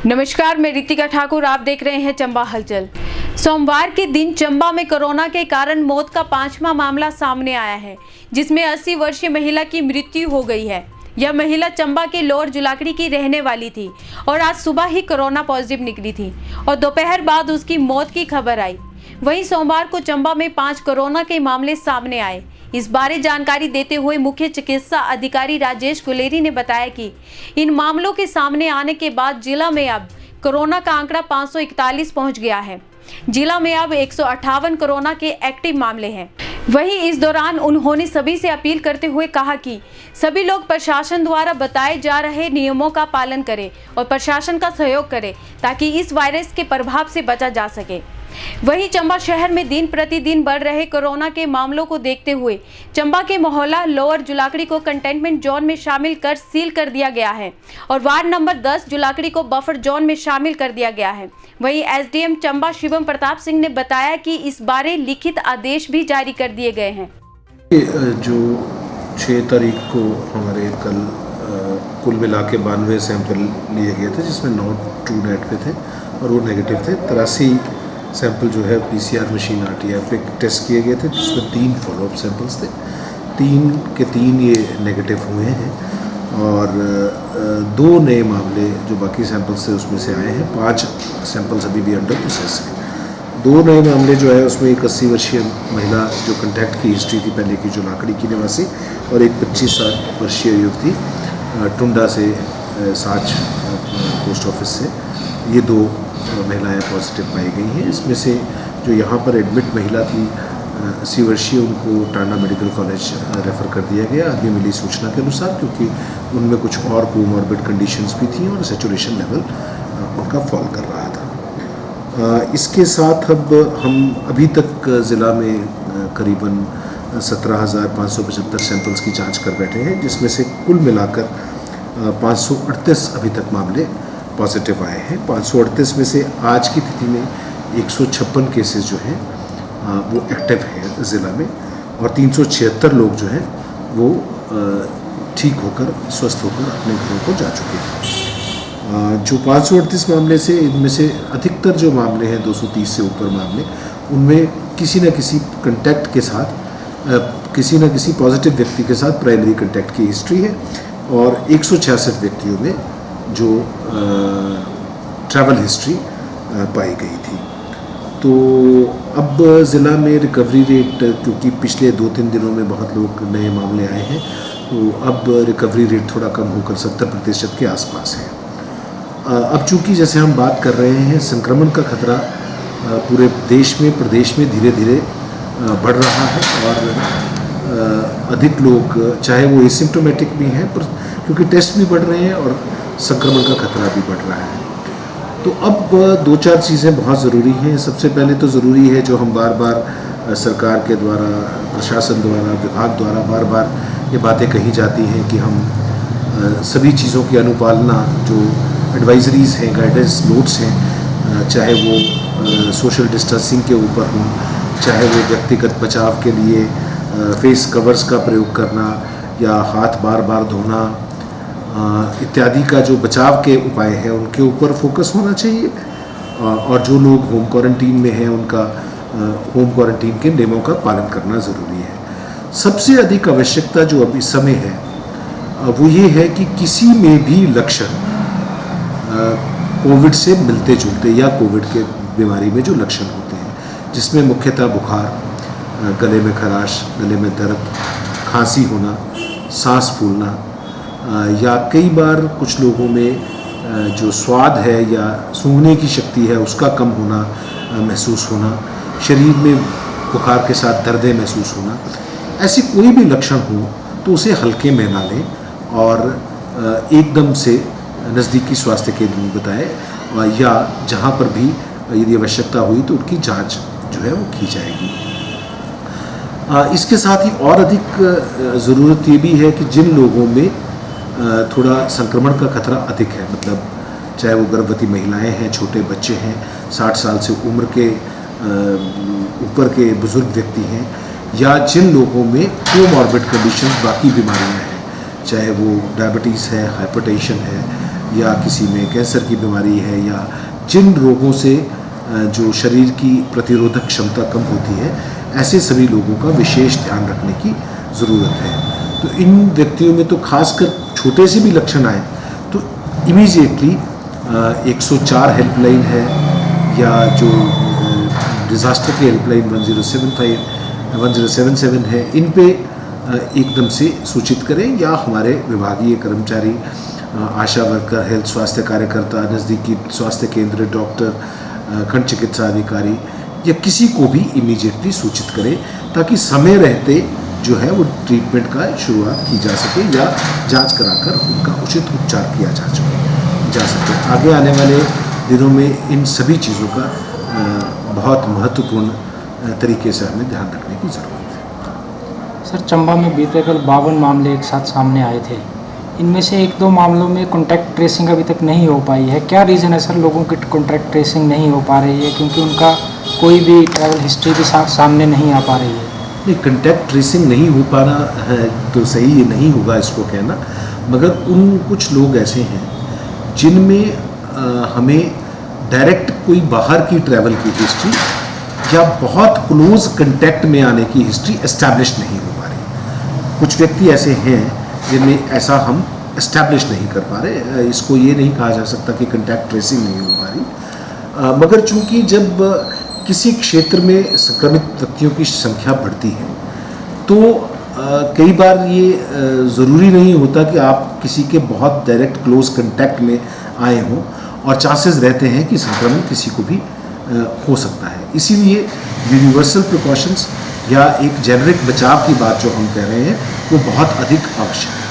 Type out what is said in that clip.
नमस्कार, मैं रितिका ठाकुर। आप देख रहे हैं चंबा हलचल। सोमवार के दिन चंबा में कोरोना के कारण मौत का 5वां मामला सामने आया है, जिसमें 80 वर्षीय महिला की मृत्यु हो गई है। यह महिला चंबा के लोअर जुलाकड़ी की रहने वाली थी और आज सुबह ही कोरोना पॉजिटिव निकली थी और दोपहर बाद उसकी मौत की खबर आई। वहीं सोमवार को चंबा में 5 कोरोना के मामले सामने आए। इस बारे जानकारी देते हुए मुख्य चिकित्सा अधिकारी राजेश गुलेरी ने बताया कि इन मामलों के सामने आने के बाद जिला में अब कोरोना का आंकड़ा 541 पहुंच गया है। जिला में अब 158 कोरोना के एक्टिव मामले हैं। वहीं इस दौरान उन्होंने सभी से अपील करते हुए कहा कि सभी लोग प्रशासन द्वारा बताए जा रहे नियमों का पालन करें और प्रशासन का सहयोग करें ताकि इस वायरस के प्रभाव से बचा जा सके। वहीं चंबा शहर में दिन प्रतिदिन बढ़ रहे कोरोना के मामलों को देखते हुए चंबा के मोहल्ला लोअर जुलाकड़ी को कंटेनमेंट जोन में शामिल कर सील कर दिया गया है और वार्ड नंबर 10 जुलाकड़ी को बफर जोन में शामिल कर दिया गया है। वहीं एसडीएम चंबा शिवम प्रताप सिंह ने बताया कि इस बारे लिखित आदेश भी जारी कर दिए गए हैं। जो 6 तारीख को हमारे कल कुल मिला के 92 सैंपल लिए गए थे, जिसमें 9 ट्रू नेट पे थे और वो नेगेटिव थे। 83 सैंपल जो है पीसीआर मशीन आरटीआर पे टेस्ट किए गए थे, जिसमें 3 फॉलोअप सैंपल्स थे। 3 के 3 ये नेगेटिव हुए हैं और 2 नए मामले जो बाकी सैंपल्स थे उसमें से आए हैं। 5 सैंपल्स अभी भी अंडर प्रोसेस हैं। 2 नए मामले जो है उसमें एक 80 वर्षीय महिला जो कंटैक्ट की हिस्ट्री थी पहले की, जो लाकड़ी की निवासी, और एक 25 वर्षीय युवती टुंडा से साच पोस्ट ऑफिस से। ये 2 महिलाएं पॉजिटिव पाई गई हैं। इसमें से जो यहाँ पर एडमिट महिला थी 80 वर्षीय, उनको टांडा मेडिकल कॉलेज रेफ़र कर दिया गया अभी मिली सूचना के अनुसार, क्योंकि उनमें कुछ और कोमॉर्बिड कंडीशंस भी थी और सैचुरेशन लेवल उनका फॉल कर रहा था। इसके साथ अब हम अभी तक ज़िला में करीबन 17,575 सैंपल्स की जांच कर बैठे हैं, जिसमें से कुल मिलाकर 538 अभी तक मामले पॉजिटिव आए हैं। 538 में से आज की तिथि में 156 केसेस जो हैं वो एक्टिव हैं ज़िला में और 376 लोग जो हैं वो ठीक होकर स्वस्थ होकर अपने घरों को जा चुके हैं। जो 538 मामले से, इनमें से अधिकतर जो मामले हैं 230 से ऊपर मामले, उनमें किसी न किसी कंटैक्ट के साथ किसी न किसी पॉजिटिव व्यक्ति के साथ प्राइमरी कंटैक्ट की हिस्ट्री है और 166 व्यक्तियों में जो ट्रैवल हिस्ट्री पाई गई थी। तो अब ज़िला में रिकवरी रेट, क्योंकि पिछले 2-3 दिनों में बहुत लोग नए मामले आए हैं, तो अब रिकवरी रेट थोड़ा कम होकर 70% के आसपास है। अब चूँकि जैसे हम बात कर रहे हैं, संक्रमण का खतरा पूरे देश में, प्रदेश में धीरे धीरे बढ़ रहा है और अधिक लोग, चाहे वो एसिम्प्टोमेटिक भी हैं, पर क्योंकि टेस्ट भी बढ़ रहे हैं और संक्रमण का खतरा भी बढ़ रहा है। तो अब 2-4 चीज़ें बहुत ज़रूरी हैं। सबसे पहले तो ज़रूरी है, जो हम बार बार सरकार के द्वारा, प्रशासन द्वारा, विभाग द्वारा बार बार ये बातें कही जाती हैं कि हम सभी चीज़ों की अनुपालना, जो एडवाइजरीज़ हैं, गाइडेंस नोट्स हैं, चाहे वो सोशल डिस्टेंसिंग के ऊपर हों, चाहे वो व्यक्तिगत बचाव के लिए फेस कवर्स का प्रयोग करना या हाथ बार बार धोना इत्यादि का जो बचाव के उपाय हैं, उनके ऊपर फोकस होना चाहिए। और जो लोग होम क्वारंटीन में हैं, उनका होम क्वारंटीन के नियमों का पालन करना ज़रूरी है। सबसे अधिक आवश्यकता जो अब इस समय है वो ये है कि किसी में भी लक्षण कोविड से मिलते जुलते या कोविड के बीमारी में जो लक्षण होते हैं, जिसमें मुख्यतः बुखार, गले में खराश, गले में दर्द, खांसी होना, सांस फूलना, या कई बार कुछ लोगों में जो स्वाद है या सूंघने की शक्ति है उसका कम होना महसूस होना, शरीर में बुखार के साथ दर्दें महसूस होना, ऐसे कोई भी लक्षण हो तो उसे हल्के में ना लें और एकदम से नज़दीकी स्वास्थ्य केंद्र में बताएं या जहाँ पर भी यदि आवश्यकता हुई तो उनकी जांच जो है वो की जाएगी। इसके साथ ही और अधिक ज़रूरत ये भी है कि जिन लोगों में थोड़ा संक्रमण का खतरा अधिक है, मतलब चाहे वो गर्भवती महिलाएं हैं, छोटे बच्चे हैं, 60 साल से उम्र के ऊपर के बुजुर्ग व्यक्ति हैं, या जिन लोगों में कोमॉर्बिड कंडीशन, बाकी बीमारियां हैं, चाहे वो डायबिटीज़ है, हाइपरटेंशन है या किसी में कैंसर की बीमारी है, या जिन रोगों से जो शरीर की प्रतिरोधक क्षमता कम होती है, ऐसे सभी लोगों का विशेष ध्यान रखने की ज़रूरत है। तो इन व्यक्तियों में तो खासकर छोटे से भी लक्षण आए तो इमीडिएटली 104 हेल्पलाइन है, या जो डिज़ास्टर की हेल्पलाइन 1077 है, इन पे एकदम से सूचित करें, या हमारे विभागीय कर्मचारी, आशा वर्कर, हेल्थ स्वास्थ्य कार्यकर्ता, नज़दीकी स्वास्थ्य केंद्र, डॉक्टर, खंड चिकित्सा अधिकारी या किसी को भी इमीडिएटली सूचित करें, ताकि समय रहते जो है वो ट्रीटमेंट का शुरुआत की जा सके या जांच कराकर उनका उचित उपचार किया जा सके। आगे आने वाले दिनों में इन सभी चीज़ों का बहुत महत्वपूर्ण तरीके से हमें ध्यान रखने की ज़रूरत है। सर, चंबा में बीते कल 52 मामले एक साथ सामने आए थे। इनमें से 1-2 मामलों में कॉन्टैक्ट ट्रेसिंग अभी तक नहीं हो पाई है। क्या रीज़न है सर, लोगों की कॉन्टैक्ट ट्रेसिंग नहीं हो पा रही है? क्योंकि उनका कोई भी ट्रैवल हिस्ट्री भी सामने नहीं आ पा रही है। नहीं, कॉन्टैक्ट ट्रेसिंग नहीं हो पा रहा है तो सही ये नहीं होगा इसको कहना, मगर उन कुछ लोग ऐसे हैं जिनमें हमें डायरेक्ट कोई बाहर की ट्रैवल की हिस्ट्री या बहुत क्लोज कॉन्टैक्ट में आने की हिस्ट्री एस्टैब्लिश नहीं हो पा रही। कुछ व्यक्ति ऐसे हैं जिनमें ऐसा हम एस्टैब्लिश नहीं कर पा रहे। इसको ये नहीं कहा जा सकता कि कॉन्टैक्ट ट्रेसिंग नहीं हो पा रही, मगर चूंकि जब किसी क्षेत्र में संक्रमित व्यक्तियों की संख्या बढ़ती है तो कई बार ये ज़रूरी नहीं होता कि आप किसी के बहुत डायरेक्ट क्लोज कॉन्टैक्ट में आए हों, और चांसेस रहते हैं कि संक्रमण किसी को भी हो सकता है। इसीलिए यूनिवर्सल प्रिकॉशंस या एक जेनरिक बचाव की बात जो हम कह रहे हैं वो बहुत अधिक आवश्यक है।